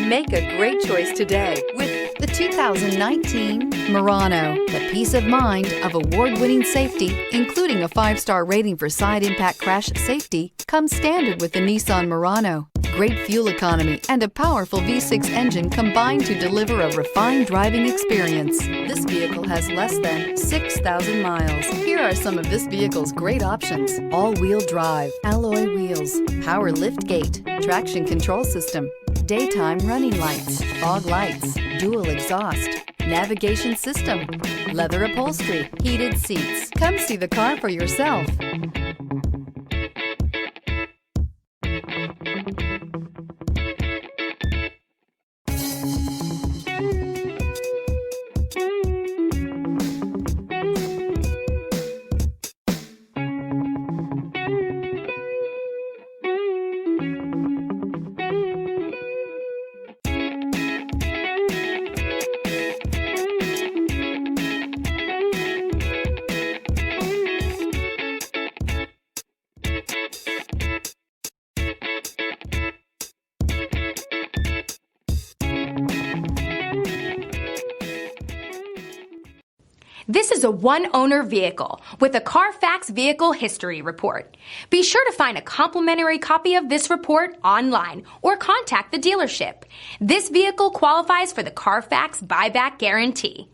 Make a great choice today with the 2019 Murano. The peace of mind of award-winning safety, including a 5-star rating for side impact crash safety, comes standard with the Nissan Murano. Great fuel economy and a powerful V6 engine combine to deliver a refined driving experience. This vehicle has less than 6,000 miles. Here are some of this vehicle's great options: all-wheel drive, alloy wheels, power lift gate, traction control system, daytime running lights, fog lights, dual exhaust, navigation system, leather upholstery, heated seats. Come see the car for yourself. This is a one-owner vehicle with a Carfax Vehicle History Report. Be sure to find a complimentary copy of this report online or contact the dealership. This vehicle qualifies for the Carfax Buyback Guarantee.